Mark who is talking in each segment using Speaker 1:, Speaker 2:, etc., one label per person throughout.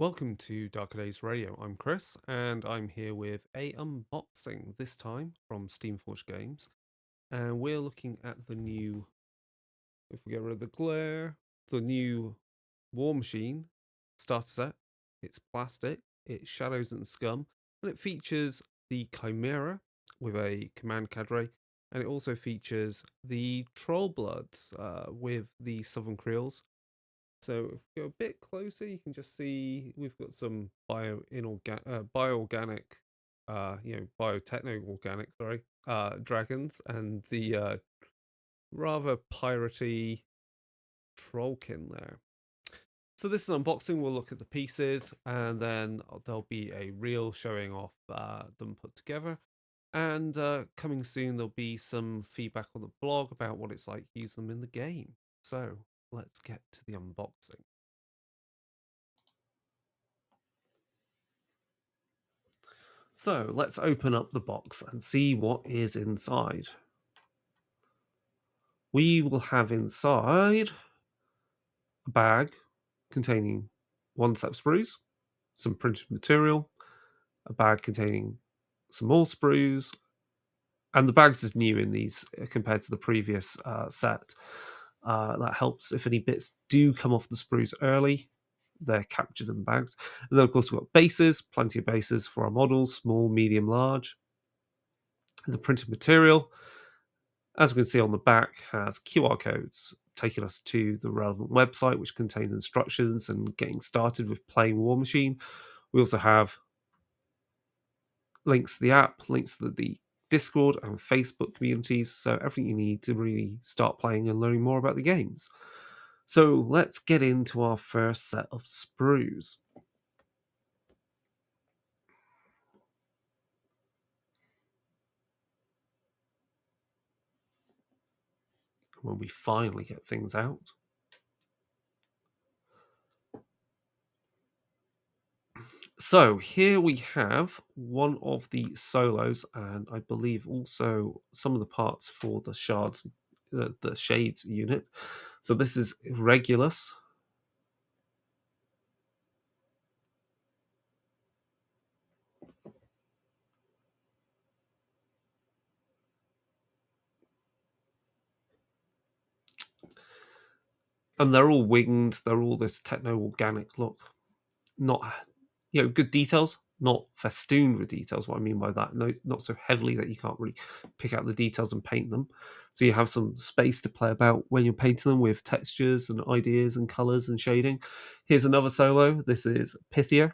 Speaker 1: Welcome to Darker Days Radio. I'm Chris, and I'm here with a unboxing this time from Steamforged Games, and we're looking at the new. If we get rid of the glare, the new Warmachine starter set. It's plastic. It's Shadows and Scum, and it features the Chimera with a command cadre, and it also features the Trollbloods with the Southern Creoles. So if we go a bit closer, you can just see we've got some bioorganic, biotechno organic, sorry, dragons and the rather piratey trollkin there. So this is an unboxing. We'll look at the pieces, and then there'll be a reel showing off them put together. And coming soon, there'll be some feedback on the blog about what it's like to use them in the game. So let's get to the unboxing. So let's open up the box and see what is inside. We will have inside a bag containing one set of sprues, some printed material, a bag containing some more sprues, and the bags is new in these compared to the previous set. That helps if any bits do come off the sprues early, they're captured in the bags. And then, of course, we've got bases, plenty of bases for our models, small, medium, large. The printed material, as we can see on the back, has QR codes taking us to the relevant website, which contains instructions and getting started with playing Warmachine. We also have links to the app, links to the Discord and Facebook communities, so everything you need to really start playing and learning more about the games. So let's get into our first set of sprues. When we finally get things out. So here we have one of the solos, and I believe also some of the parts for the shards, the shades unit. So this is Regulus. And they're all winged, they're all this techno-organic look. Not, good details, not festooned with details. What I mean by that, no, not so heavily that you can't really pick out the details and paint them. So you have some space to play about when you're painting them with textures and ideas and colors and shading. Here's another solo. This is Pythia.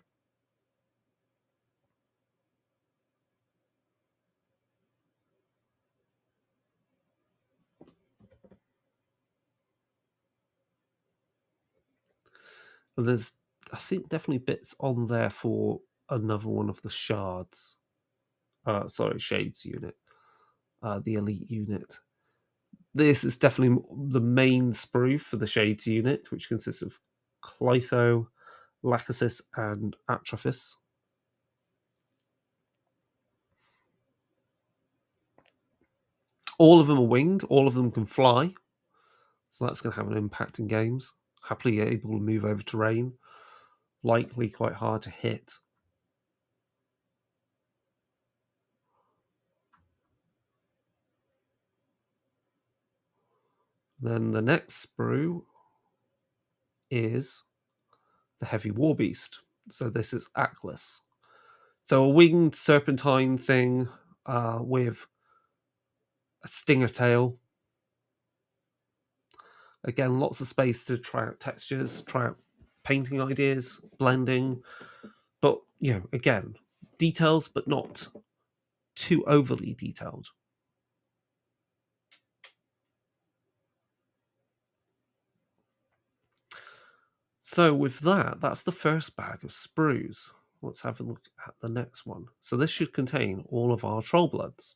Speaker 1: And there's, I think, definitely bits on there for another one of the shards. Shades unit, the elite unit. This is definitely the main sprue for the Shades unit, which consists of Clytho, Lachesis, and Atrophis. All of them are winged, all of them can fly, so that's going to have an impact in games. Happily able to move over terrain, likely quite hard to hit. Then the next sprue is the Heavy War Beast. So this is Atlas. So a winged serpentine thing with a stinger tail. Again, lots of space to try out textures, try out painting ideas, blending. But, again, details, but not too overly detailed. So with that, that's the first bag of sprues. Let's have a look at the next one. So this should contain all of our Trollbloods.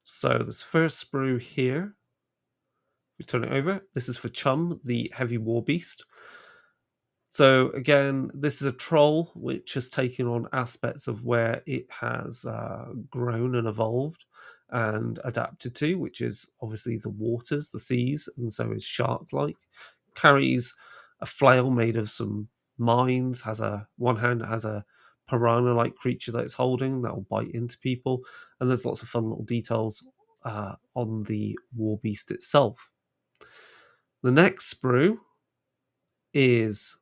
Speaker 1: So this first sprue here, we turn it over. This is for Chum, the Heavy War Beast. So again, this is a troll which has taken on aspects of where it has grown and evolved, and adapted to, which is obviously the waters, the seas, and so is shark-like. Carries a flail made of some mines, has a one hand has a piranha-like creature that it's holding that will bite into people, and there's lots of fun little details on the war beast itself. The next sprue is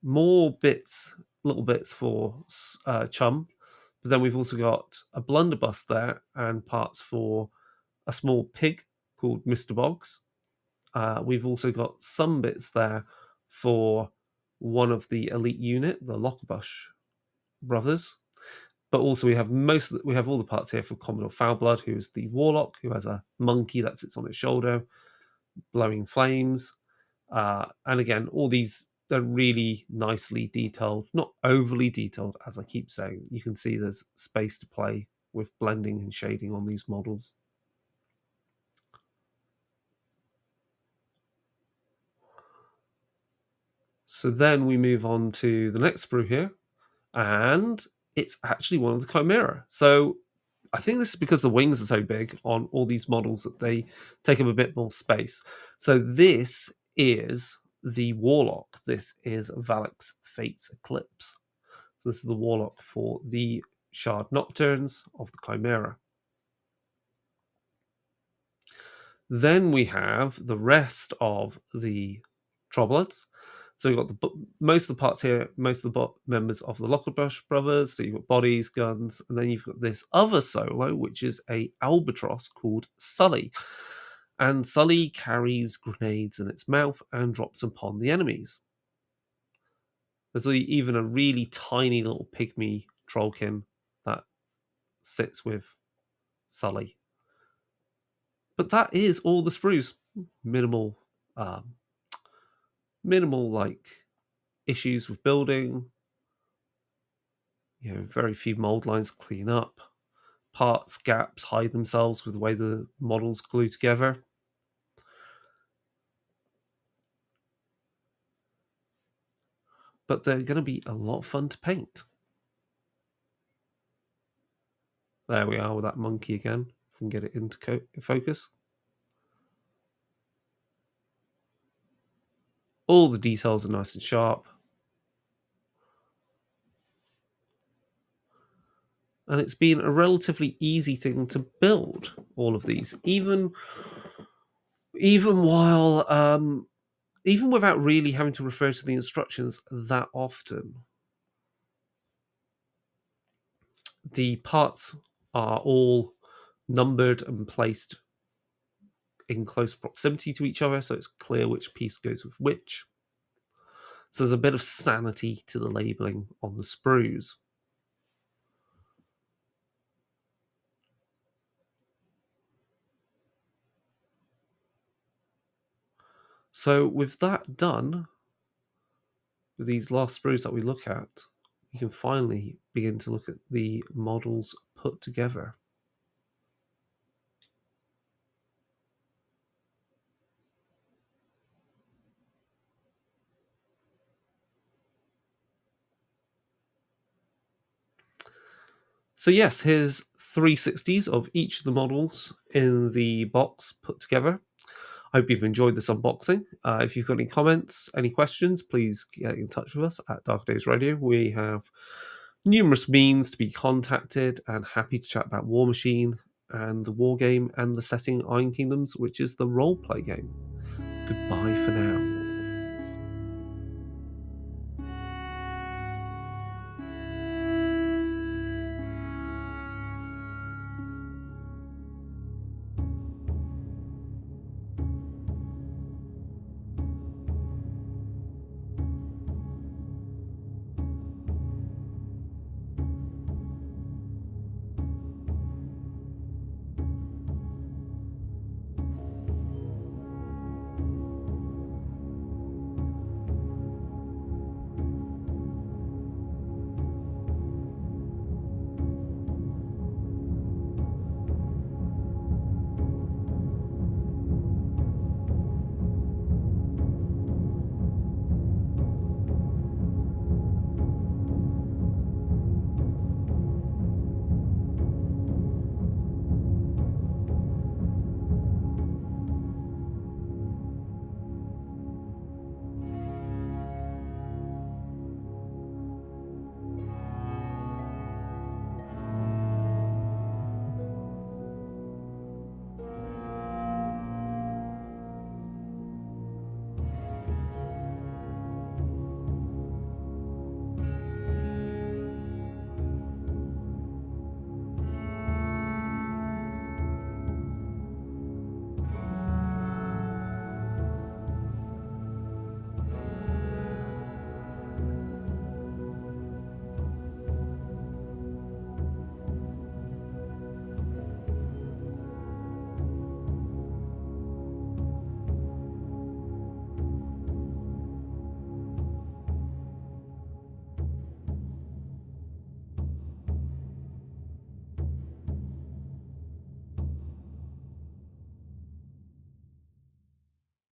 Speaker 1: more bits, little bits for Chum, but then we've also got a blunderbuss there and parts for a small pig called Mr. Boggs. We've also got some bits there for one of the elite unit, the Lockerbush brothers. But also we have all the parts here for Commodore Foulblood, who is the warlock, who has a monkey that sits on his shoulder, blowing flames. And again, all these they're really nicely detailed, not overly detailed, as I keep saying. You can see there's space to play with blending and shading on these models. So then we move on to the next sprue here, and it's actually one of the Chimera. So I think this is because the wings are so big on all these models that they take up a bit more space. So this is the Warlock. This is Valak's Fate's Eclipse. So this is the Warlock for the Shard Nocturnes of the Chimera. Then we have the rest of the Trollbloods. So you've got most of the parts here, most of the members of the Lockerbush brothers. So you've got bodies, guns, and then you've got this other solo, which is a albatross called Sully. And Sully carries grenades in its mouth and drops them upon the enemies. There's even a really tiny little pygmy trollkin that sits with Sully. But that is all the sprues. Minimal like issues with building, very few mold lines clean up, parts gaps hide themselves with the way the models glue together. But they're going to be a lot of fun to paint. There we are with that monkey again. If we can get it into focus. All the details are nice and sharp. And it's been a relatively easy thing to build all of these, even while even without really having to refer to the instructions that often. The parts are all numbered and placed in close proximity to each other, so it's clear which piece goes with which. So there's a bit of sanity to the labeling on the sprues. So with that done, with these last sprues that we look at, you can finally begin to look at the models put together. So yes, here's 360s of each of the models in the box put together. I hope you've enjoyed this unboxing. If you've got any comments, any questions, please get in touch with us at Dark Days Radio. We have numerous means to be contacted and happy to chat about Warmachine and the war game and the setting Iron Kingdoms, which is the role-play game. Goodbye for now.